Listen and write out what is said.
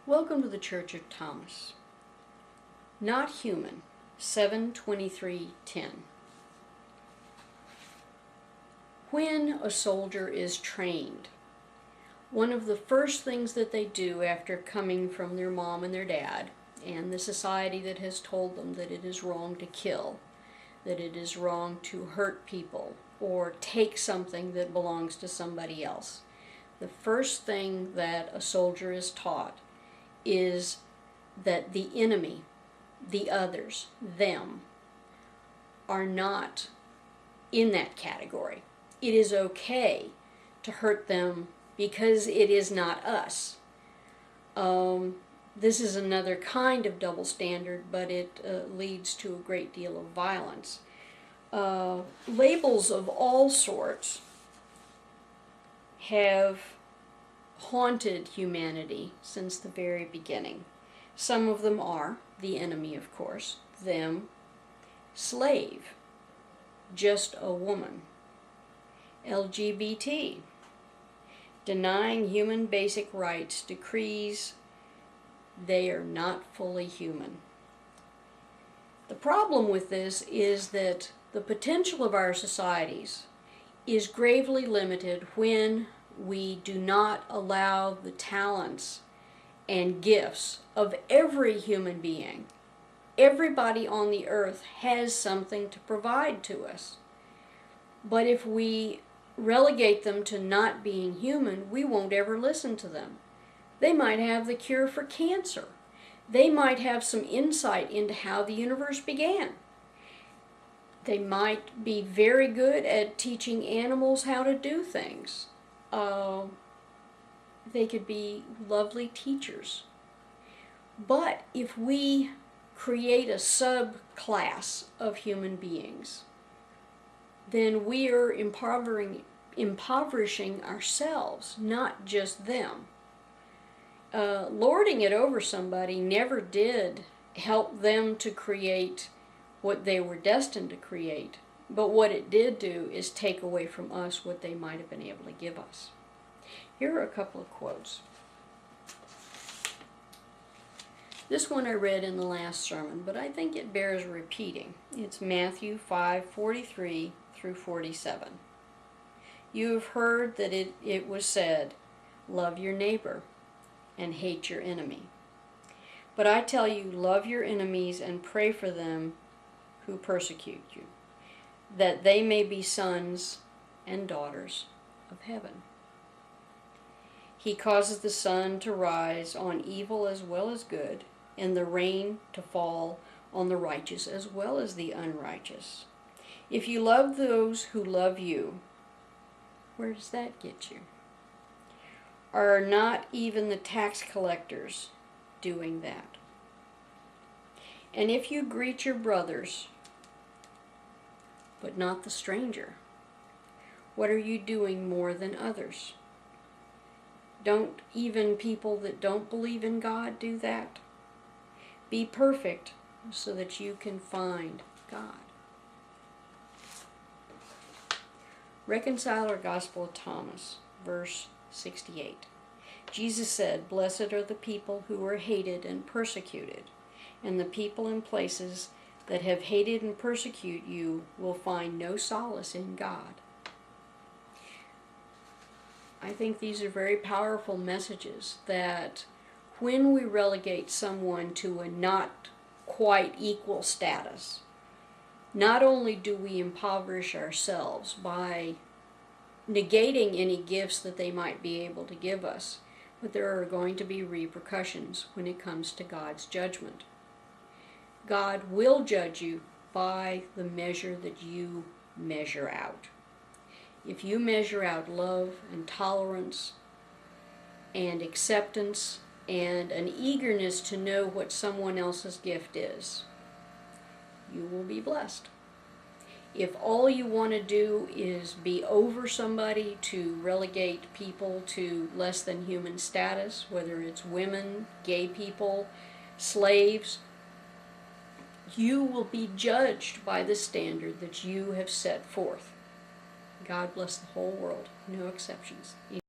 Welcome to the Church of Thomas. Not human, 7/23/10. When a soldier is trained, one of the first things that they do after coming from their mom and their dad and the society that has told them that it is wrong to kill, that it is wrong to hurt people or take something that belongs to somebody else, the first thing that a soldier is taught is that the enemy, the others, them, are not in that category. It is okay to hurt them because it is not us. This is another kind of double standard, but it leads to a great deal of violence. Labels of all sorts have haunted humanity since the very beginning. Some of them are the enemy, of course, them, slave, just a woman, LGBT, denying human basic rights, decrees they are not fully human. The problem with this is that the potential of our societies is gravely limited when we do not allow the talents and gifts of every human being. Everybody on the earth has something to provide to us. But if we relegate them to not being human, we won't ever listen to them. They might have the cure for cancer. They might have some insight into how the universe began. They might be very good at teaching animals how to do things. They could be lovely teachers. But if we create a subclass of human beings, then we are impoverishing ourselves, not just them. Lording it over somebody never did help them to create what they were destined to create, but what it did do is take away from us what they might have been able to give us. Here are a couple of quotes. This one I read in the last sermon, but I think it bears repeating. It's Matthew 5:43 through 47. You have heard that it was said, love your neighbor and hate your enemy. But I tell you, love your enemies and pray for them who persecute you, that they may be sons and daughters of heaven. He causes the sun to rise on evil as well as good, and the rain to fall on the righteous as well as the unrighteous. If you love those who love you, where does that get you? Are not even the tax collectors doing that? And if you greet your brothers, but not the stranger, what are you doing more than others? Don't even people that don't believe in God do that? Be perfect so that you can find God. Reconciler Gospel of Thomas, verse 68. Jesus said, blessed are the people who are hated and persecuted, and the people in places that have hated and persecute you will find no solace in God. I think these are very powerful messages that when we relegate someone to a not quite equal status, not only do we impoverish ourselves by negating any gifts that they might be able to give us, but there are going to be repercussions when it comes to God's judgment. God will judge you by the measure that you measure out. If you measure out love and tolerance and acceptance and an eagerness to know what someone else's gift is, you will be blessed. If all you want to do is be over somebody to relegate people to less than human status, whether it's women, gay people, slaves, you will be judged by the standard that you have set forth. God bless the whole world, no exceptions.